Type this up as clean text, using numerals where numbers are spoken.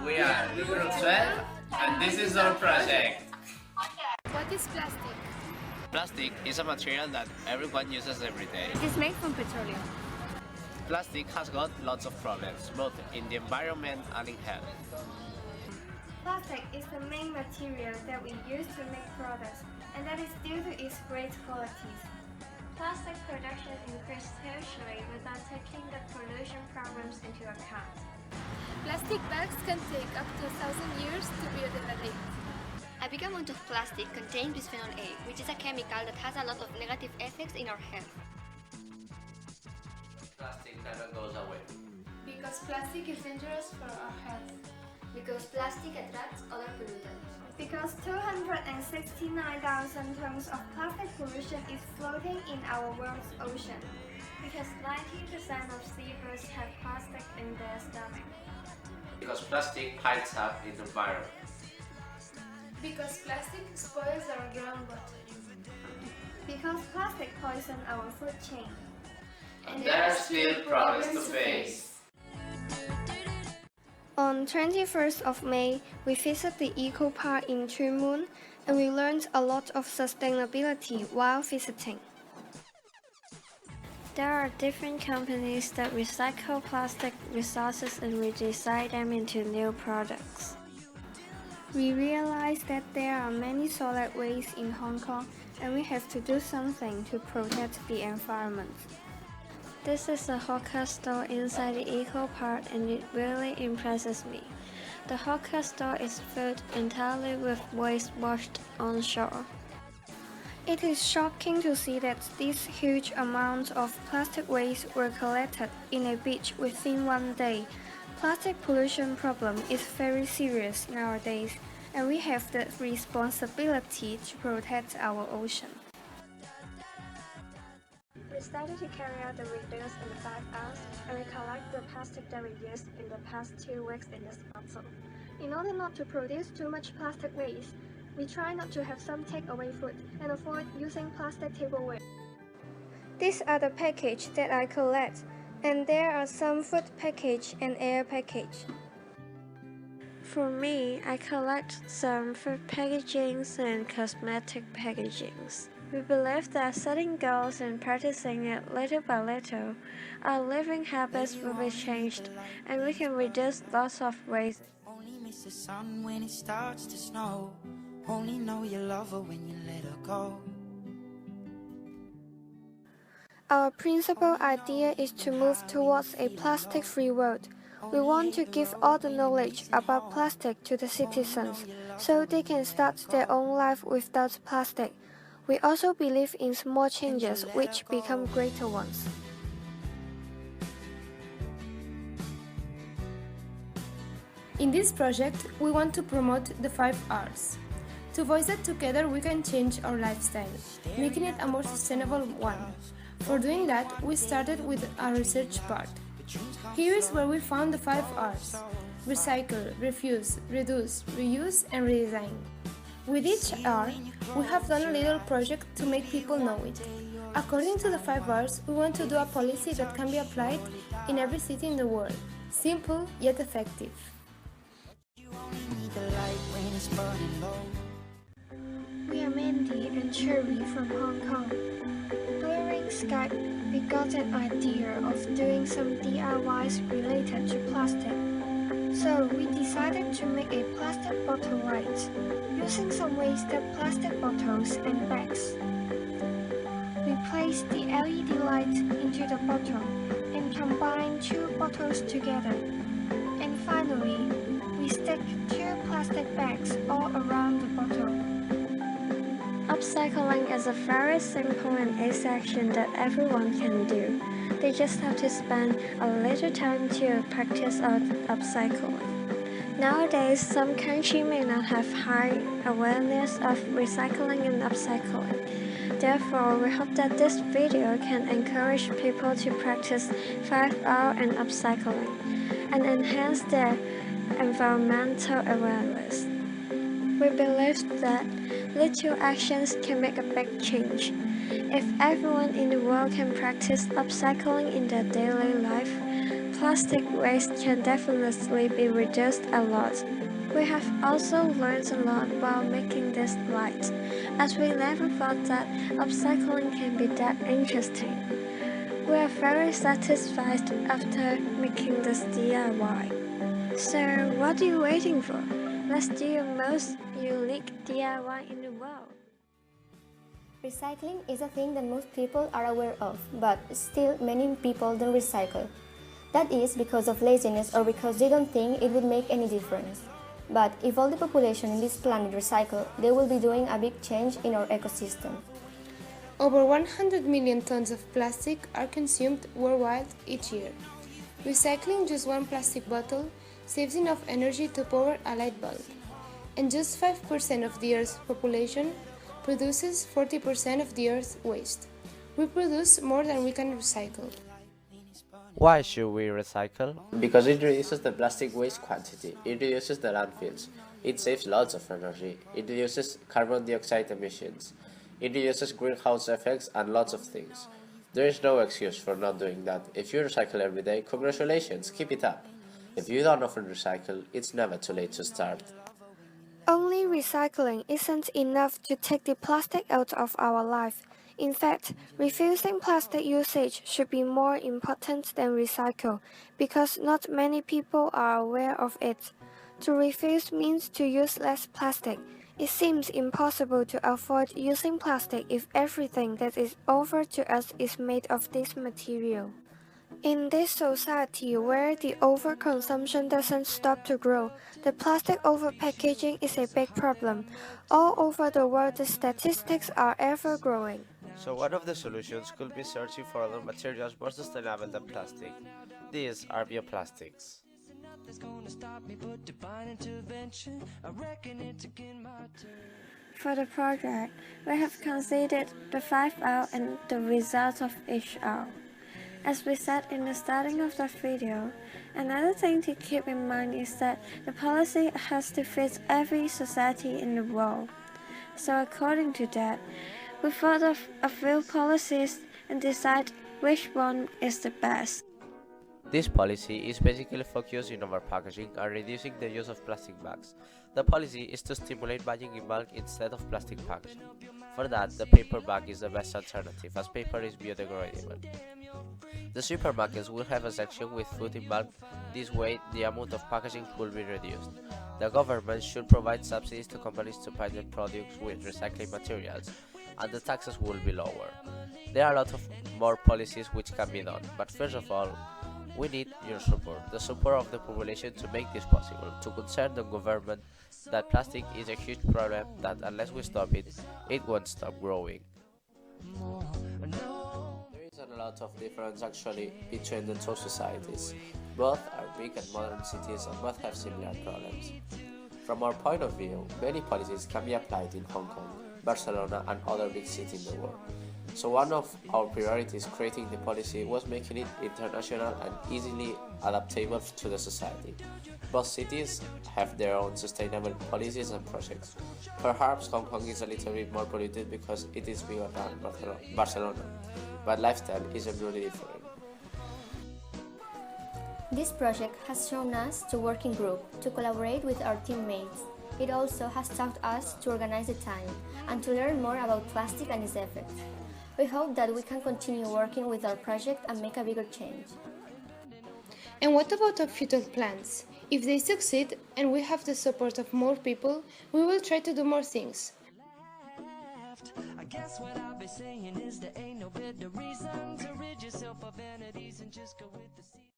We are the group 12 and this is our project. What is plastic? Plastic is a material that everyone uses every day. It is made from petroleum. Plastic has got lots of problems, both in the environment and in health. Plastic is the main material that we use to make products, and that is due to its great qualities. Plastic production increased hugely without taking the pollution problems into account. Plastic bags can take up to 1,000 years to biodegradate. A big amount of plastic contains bisphenol A, which is a chemical that has a lot of negative effects in our health. Plastic never goes away. Because plastic is dangerous for our health. Because plastic attracts other pollutants. Because 269,000 tons of plastic pollution is floating in our world's ocean. Because 90% of seabirds have plastic in their stomach. Because plastic piles up in the environment. Because plastic spoils our groundwater. Because plastic poisons our food chain. And there are still problems to face. On 21st of May, we visited the Eco Park in Moon, and we learned a lot of sustainability while visiting. There are different companies that recycle plastic resources and redesign them into new products. We realized that there are many solid waste in Hong Kong, and we have to do something to protect the environment. This is a hawker store inside the Eco Park, and it really impresses me. The hawker store is filled entirely with waste washed on shore. It is shocking to see that these huge amounts of plastic waste were collected in a beach within one day. Plastic pollution problem is very serious nowadays, and we have the responsibility to protect our ocean. We started to carry out the reduce in 5 hours, and we collect the plastic that we used in the past 2 weeks in this bottle. In order not to produce too much plastic waste, we try not to have some takeaway food and avoid using plastic tableware. These are the package that I collect, and there are some food package and air package. For me, I collect some food packagings and cosmetic packagings. We believe that setting goals and practicing it little by little, our living habits will be changed, and we can reduce lots of waste. Only miss the sun when it starts to snow. Only know you love her when you let her go. Our principal idea is to move towards a plastic-free world. We want to give all the knowledge about plastic to the citizens, so they can start their own life without plastic. We also believe in small changes which become greater ones. In this project, we want to promote the 5 R's. To voice that together we can change our lifestyle, making it a more sustainable one. For doing that, we started with our research part. Here is where we found the 5 R's: recycle, refuse, reduce, reuse, and redesign. With each R, we have done a little project to make people know it. According to the 5 R's, we want to do a policy that can be applied in every city in the world. Simple yet effective. We are Mandy and Cherry from Hong Kong. During Skype, we got an idea of doing some DIYs related to plastic. So we decided to make a plastic bottle right, using some wasted plastic bottles and bags. We placed the LED light into the bottle and combined 2 bottles together. And finally, we stick 2 plastic bags all around the bottle. Upcycling is a very simple and easy action that everyone can do. They just have to spend a little time to practice upcycling. Nowadays, some countries may not have high awareness of recycling and upcycling. Therefore, we hope that this video can encourage people to practice 5R and upcycling and enhance their environmental awareness. We believe that little actions can make a big change. If everyone in the world can practice upcycling in their daily life, plastic waste can definitely be reduced a lot. We have also learned a lot while making this light, as we never thought that upcycling can be that interesting. We are very satisfied after making this DIY. So what are you waiting for? Let's do your most unique DIY in the world. Recycling is a thing that most people are aware of, but still many people don't recycle. That is because of laziness or because they don't think it would make any difference. But if all the population in this planet recycle, they will be doing a big change in our ecosystem. Over 100 million tons of plastic are consumed worldwide each year. Recycling just one plastic bottle saves enough energy to power a light bulb. And just 5% of the Earth's population produces 40% of the Earth's waste. We produce more than we can recycle. Why should we recycle? Because it reduces the plastic waste quantity, it reduces the landfills, it saves lots of energy, it reduces carbon dioxide emissions, it reduces greenhouse effects and lots of things. There is no excuse for not doing that. If you recycle every day, congratulations, keep it up. If you don't often recycle, it's never too late to start. Only recycling isn't enough to take the plastic out of our life. In fact, refusing plastic usage should be more important than recycle, because not many people are aware of it. To refuse means to use less plastic. It seems impossible to avoid using plastic if everything that is offered to us is made of this material. In this society where the overconsumption doesn't stop to grow, the plastic overpackaging is a big problem. All over the world, the statistics are ever growing. So one of the solutions could be searching for other materials more sustainable than plastic. These are bioplastics. For the project, we have considered the 5R and the results of each R. As we said in the starting of the video, another thing to keep in mind is that the policy has to fit every society in the world. So according to that, we thought of a few policies and decided which one is the best. This policy is basically focused on overpackaging and reducing the use of plastic bags. The policy is to stimulate buying in bulk instead of plastic packaging. For that, the paper bag is the best alternative, as paper is biodegradable. The supermarkets will have a section with food in bulk. This way, the amount of packaging will be reduced. The government should provide subsidies to companies to buy their products with recycling materials, and the taxes will be lower. There are a lot of more policies which can be done, but first of all, we need your support, the support of the population to make this possible, to concern the government that plastic is a huge problem that unless we stop it, it won't stop growing. There isn't a lot of difference actually between the two societies. Both are big and modern cities and both have similar problems. From our point of view, many policies can be applied in Hong Kong, Barcelona and other big cities in the world. So one of our priorities creating the policy was making it international and easily adaptable to the society. Both cities have their own sustainable policies and projects. Perhaps Hong Kong is a little bit more polluted because it is bigger than Barcelona, but lifestyle isn't really different. This project has shown us to work in group, to collaborate with our teammates. It also has taught us to organize the time and to learn more about plastic and its effects. We hope that we can continue working with our project and make a bigger change. And what about our future plans? If they succeed and we have the support of more people, we will try to do more things. I guess what I'll be saying is there ain't no better reason to rid yourself of vanities and just go with the sea.